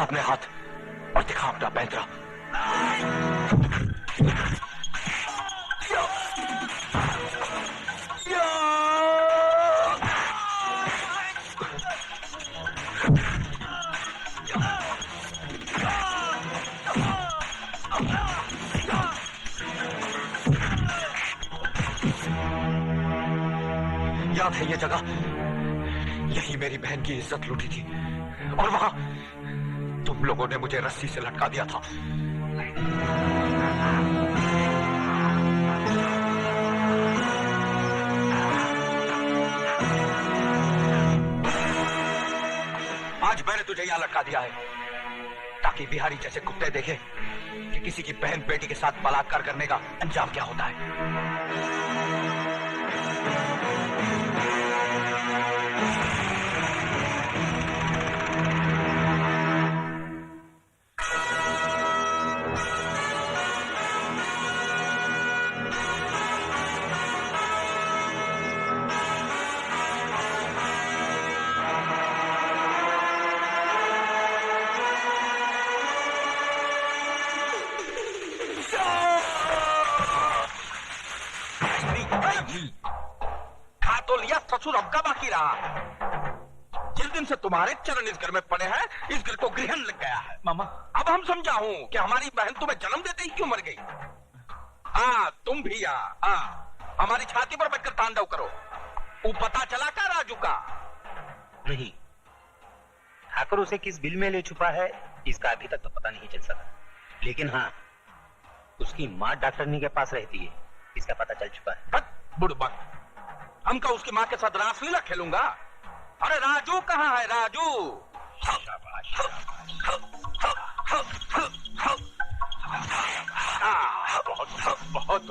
अपने हाथ और दिखा अपना पैंतरा। याद है ये जगह, यही मेरी बहन की इज्जत लूटी थी और वहां तुम लोगों ने मुझे रस्सी से लटका दिया था। आज मैंने तुझे यहां लटका दिया है ताकि बिहारी जैसे कुत्ते देखे कि किसी की बहन बेटी के साथ बलात्कार करने का अंजाम क्या होता है। खा तो लिया ससुर, अब का बाकी रहा। जिस दिन से तुम्हारे चरण इस घर में पड़े हैं, इस घर को ग्रहण लग गया है। मामा, अब हम समझा हूं कि हमारी बहन तुम्हें जन्म देते ही क्यों मर गई। हाँ, तुम भी हमारी छाती पर बैठकर तांडव करो। वो पता चला का राजू का? नहीं, ठाकुर उसे किस बिल में ले छुपा है इसका अभी तक तो पता नहीं चल सका, लेकिन हाँ, उसकी माँ डॉक्टरनी के पास रहती है, इसका पता चल चुका है। बुड़बक, हम का उसकी माँ के साथ रासलीला खेलूंगा? अरे राजू कहाँ है राजू? बहुत बहुत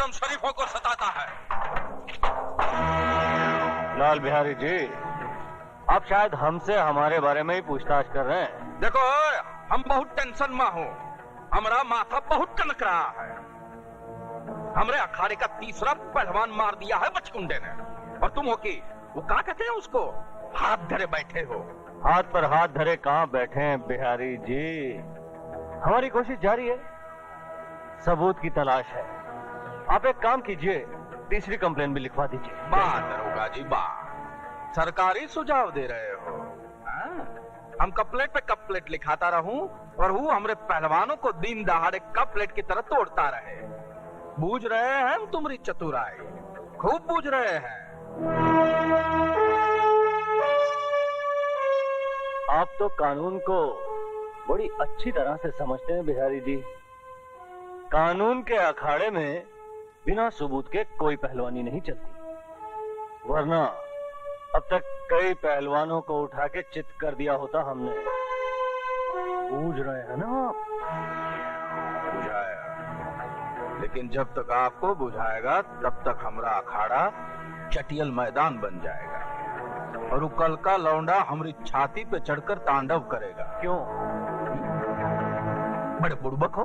बेशरम शरीफों को सताता है। लाल बिहारी जी, आप शायद हमसे हमारे बारे में ही पूछताछ कर रहे हैं। देखो, हम बहुत टेंशन में हो, हमारा माथा बहुत कनक रहा है। हमरे अखाड़े का तीसरा पहलवान मार दिया है बचकुंडे ने, और तुम हो कि वो क्या कहते हैं उसको, हाथ धरे बैठे हो। हाथ पर हाथ धरे कहाँ बैठे हैं बिहारी जी, हमारी कोशिश जारी है, सबूत की तलाश है। आप एक काम कीजिए, तीसरी कंप्लेन भी लिखवा दीजिए। बात दरोगा जी, बात सरकारी सुझाव दे रहे हो। हम कपलेट पे कपलेट लिखाता रहूं और वो हमरे पहलवानों को दिन दहाड़े कपलेट की तरह तोड़ता रहे। बूझ रहे हैं हम तुम्हारी चतुराई, खूब बूझ रहे हैं। आप तो कानून को बड़ी अच्छी तरह से समझते हैं बिहारी जी। कानून के अखाड़े में बिना सबूत के कोई पहलवानी नहीं चलती, वरना अब तक कई पहलवानों को उठा के चित कर दिया होता हमने। बूझ रहे हैं ना? बुझाया, लेकिन जब तक आपको बुझाएगा तब तक हमारा अखाड़ा चटियल मैदान बन जाएगा और वो कल का लौंडा हमारी छाती पे चढ़कर तांडव करेगा। क्यों? बड़े बुड़बक हो।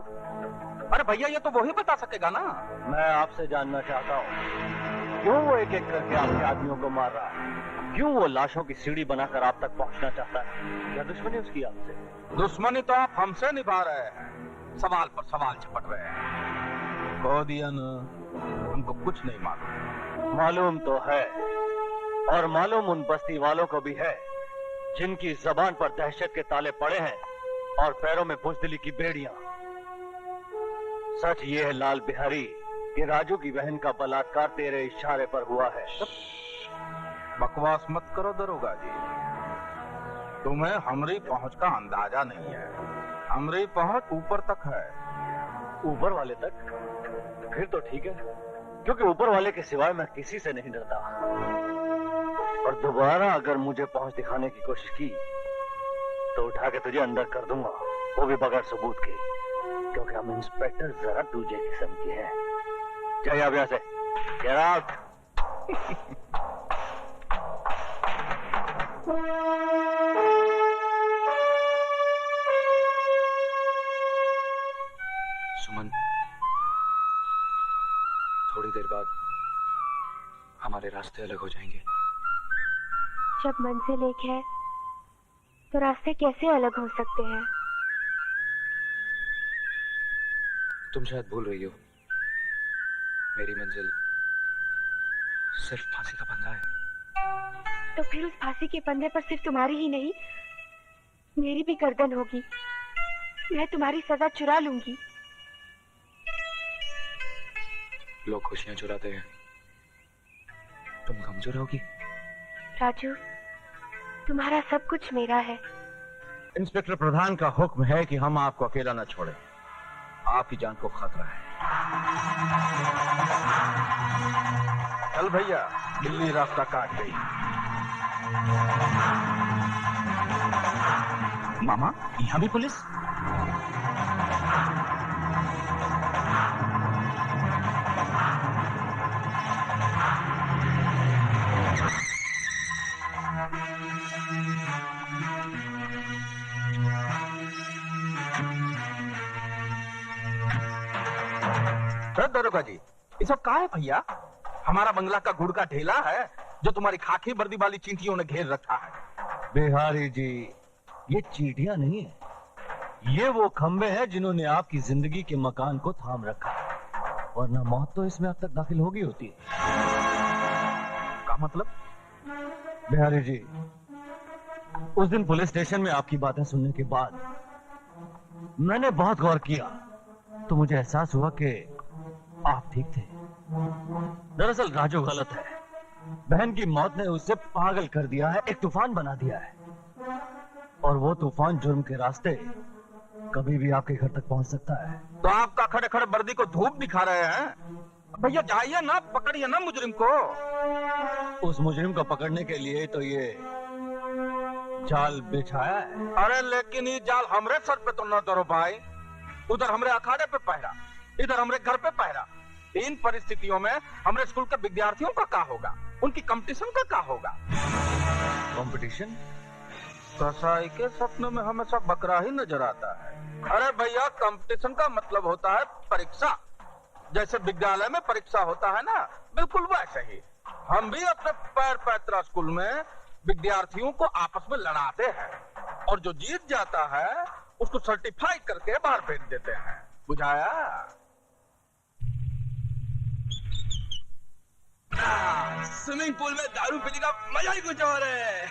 अरे भैया, ये तो वही बता सकेगा ना। मैं आपसे जानना चाहता हूँ, क्यों वो एक एक करके आपके आदमियों को मार रहा है? क्यों वो लाशों की सीढ़ी बनाकर आप तक पहुंचना चाहता है? क्या दुश्मनी उसकी आपसे? दुश्मनी तो आप हमसे निभा रहे हैं, सवाल पर सवाल झपट रहे हैं। कह दिया ना, हमको कुछ नहीं मालूम। मालूम तो है, और मालूम उन बस्ती वालों को भी है जिनकी जबान पर दहशत के ताले पड़े हैं और पैरों में बुज़दिली की बेड़ियां। सच ये है लाल बिहारी कि राजू की बहन का बलात्कार तेरे इशारे पर हुआ है। बकवास मत करो दरोगा जी, तुम्हें हमारी पहुंच का अंदाजा नहीं है। हमारी पहुंच ऊपर तक है। ऊपर वाले तक? फिर तो ठीक है, क्योंकि ऊपर वाले के सिवाय मैं किसी से नहीं डरता। और दोबारा अगर मुझे पहुंच दिखाने की कोशिश की तो उठा के तुझे अंदर कर दूंगा, वो भी बगैर सबूत के, क्योंकि हम इंस्पेक्टर जरा दूजे किस्म के हैं। जाइए आप यहाँ से, गेट आउट। सुमन, थोड़ी देर बाद हमारे रास्ते अलग हो जाएंगे। जब मंजिल एक है तो रास्ते कैसे अलग हो सकते हैं? तुम शायद भूल रही हो, मेरी मंजिल सिर्फ फांसी का फंदा है। तो फिर उस फांसी के फंदे पर सिर्फ तुम्हारी ही नहीं, मेरी भी गर्दन होगी। मैं तुम्हारी सजा चुरा लूंगी। लोग खुशियां चुराते हैं, तुम गम चुराओगी? राजू, तुम्हारा सब कुछ मेरा है। इंस्पेक्टर प्रधान का हुक्म है कि हम आपको अकेला न छोड़ें। आपकी जान को खतरा है। चल भैया, बिल्ली रास्ता काट गई। मामा, यहाँ भी पुलिस? दरोगा जी, ये सब कहाँ है भैया? हमारा बंगला का गुड़ का ढेला है जो तुम्हारी खाकी वर्दी वाली चींटियों ने घेर रखा है। बिहारी जी, ये चींटियां नहीं है, ये वो खंबे हैं जिन्होंने आपकी जिंदगी के मकान को थाम रखा है, वरना मौत तो इसमें अब तक दाखिल होगी होती है। का मतलब? बिहारी जी, उस दिन पुलिस स्टेशन में आपकी बातें सुनने के बाद मैंने बहुत गौर किया, तो मुझे एहसास हुआ कि आप ठीक थे। दरअसल राजू गलत है। बहन की मौत ने उसे पागल कर दिया है, एक तूफान बना दिया है, और वो तूफान जुर्म के रास्ते कभी भी आपके घर तक पहुंच सकता है। तो आपका खड़े खड़े वर्दी को धूप दिखा रहे हैं? भैया जाइए ना, पकड़िए ना मुजरिम को। उस मुजरिम को पकड़ने के लिए तो ये जाल बिछाया है। अरे लेकिन ये जाल हमरे सर पे तो न धरो भाई। उधर हमरे अखाड़े पे पहरा, इधर हमरे घर पे पहरा। इन परिस्थितियों में हमारे स्कूल के विद्यार्थियों का क्या होगा, उनकी कंपटीशन का क्या होगा? कंपटीशन? कसाई के सपनों में हमेशा बकरा ही नजर आता है। अरे भैया, कंपटीशन का मतलब होता है परीक्षा। जैसे विद्यालय में परीक्षा होता है ना, बिल्कुल वैसे ही हम भी अपने पैर पैतरा स्कूल में विद्यार्थियों को आपस में लड़ाते हैं और जो जीत जाता है उसको सर्टिफाई करके बाहर भेज देते हैं। बुझाया? स्विमिंग पूल में दारू पीने का मजा ही कुछ और है।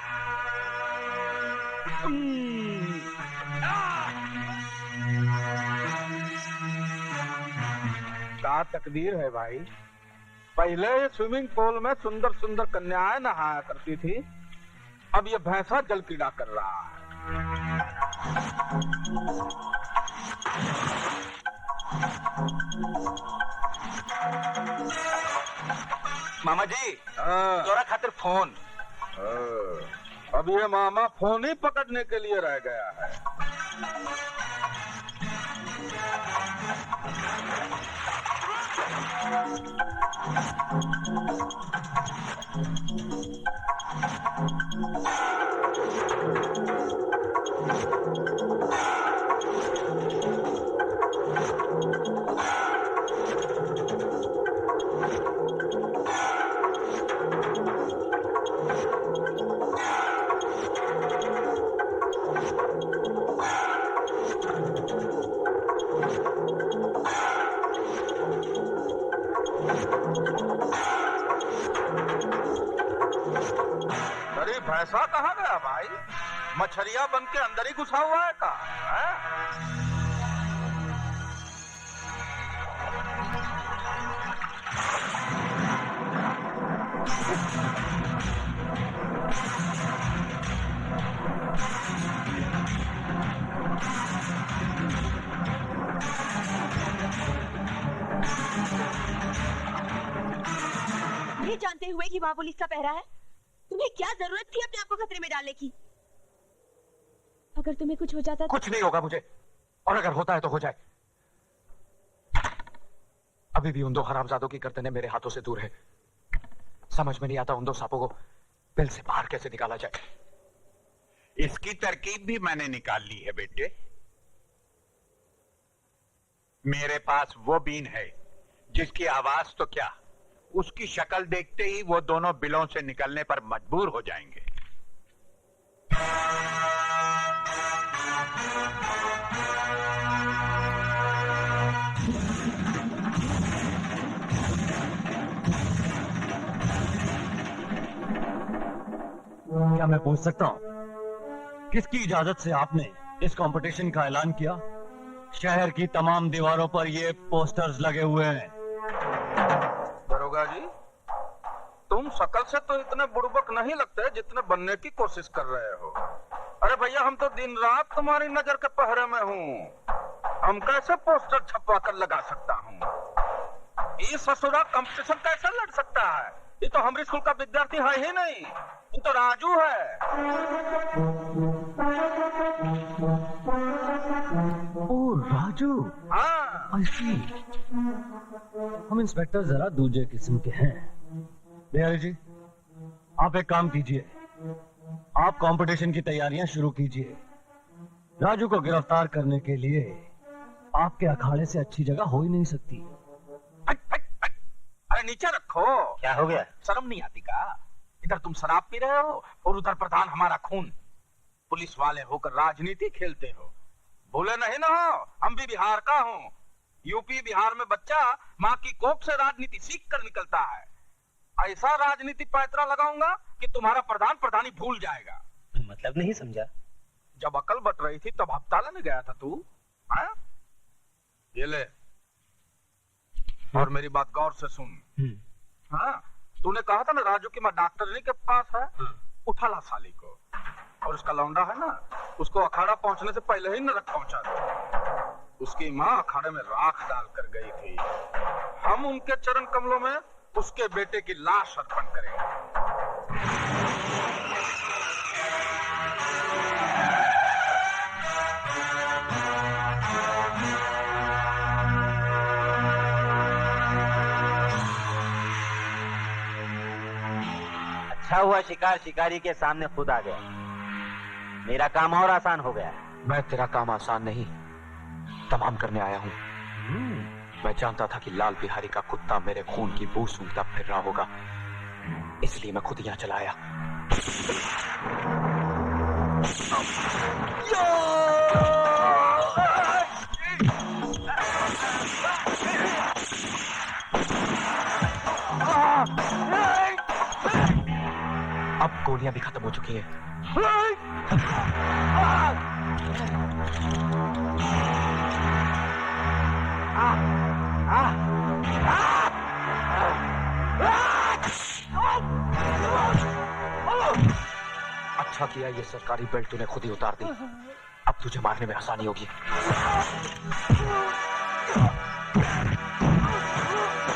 क्या तकदीर है भाई, पहले स्विमिंग पूल में सुंदर सुंदर कन्याएं नहाया करती थी, अब ये भैंसा जल क्रीड़ा कर रहा है। मामा जी, तोरा खातिर फोन। अब ये मामा फोन ही पकड़ने के लिए रह गया है। अरे भैंसा कहाँ गया भाई? मछरिया बन के अंदर ही घुसा हुआ है का? ये जानते हुए कि वहाँ पुलिस का पहरा है, तुम्हें क्या जरूरत थी अपने आप को खतरे में डालने की? अगर तुम्हें कुछ हो जाता कुछ नहीं होगा मुझे, और अगर होता है तो हो जाए। अभी भी उन दो हरामजादों की गर्दनें मेरे हाथों से दूर है। समझ में नहीं आता उन दो सांपों को बिल से बाहर कैसे निकाला जाए। इसकी तरकीब भी मैंने निकाल ली है बेटे। मेरे पास वो बीन है जिसकी आवाज तो क्या, उसकी शक्ल देखते ही वो दोनों बिलों से निकलने पर मजबूर हो जाएंगे। क्या मैं पूछ सकता हूँ किसकी इजाजत से आपने इस कंपटीशन का ऐलान किया? शहर की तमाम दीवारों पर ये पोस्टर्स लगे हुए हैं। दरोगा जी, तुम शकल से तो इतने बुड़बक नहीं लगते जितने बनने की कोशिश कर रहे हो। अरे भैया, हम तो दिन रात तुम्हारी नजर के पहरे में हूँ। हम कैसे पोस्टर छपवा कर लगा सकता हूँ? ये ससुरा कंपटीशन कैसे लड़ सकता है? ये तो हमारे स्कूल का विद्यार्थी है ही नहीं, ये तो राजू है। ओ राजू, हाँ, I see। हम इंस्पेक्टर जरा दूसरे किस्म के हैं। बिहारी जी, आप एक काम कीजिए, आप कंपटीशन की तैयारियां शुरू कीजिए। राजू को गिरफ्तार करने के लिए आपके अखाड़े से अच्छी जगह हो ही नहीं सकती। अरे नीचे रखो। क्या हो गया? शर्म नहीं आती का? इधर तुम शराब पी रहे हो और उधर प्रधान हमारा खून। पुलिस वाले होकर राजनीति खेलते हो। भूले नहीं ना हो, हम भी बिहार का हूँ। यूपी बिहार में बच्चा माँ की कोख से राजनीति सीख कर निकलता है। ऐसा राजनीति पैतरा लगाऊंगा कि तुम्हारा प्रधान प्रधानी भूल जाएगा। मतलब नहीं समझा। जब अकल बट रही थी तब हफ्ता लेने गया था तू। हाँ? ये ले, और मेरी बात गौर से सुन। हाँ, तूने कहा था ना राजू की माँ डॉक्टरनी के पास है। उठा ला साली को, और उसका लौंडा है ना, उसको अखाड़ा पहुंचने से पहले ही नरक पहुंचा दो। उसकी माँ अखाड़े में राख डाल कर गई थी। हम उनके चरण कमलों में उसके बेटे की लाश अर्पण करेंगे। अच्छा हुआ शिकार शिकारी के सामने खुद आ गया, मेरा काम और आसान हो गया। मैं तेरा काम आसान नहीं तमाम करने आया हूँ। मैं जानता था कि लाल बिहारी का कुत्ता मेरे खून की बू सूंघता फिर रहा होगा, इसलिए मैं खुद यहाँ चला आया। अब गोलियां भी खत्म हो चुकी हैं। अच्छा किया ये सरकारी बेल्ट तूने खुद ही उतार दी, अब तुझे मारने में आसानी होगी।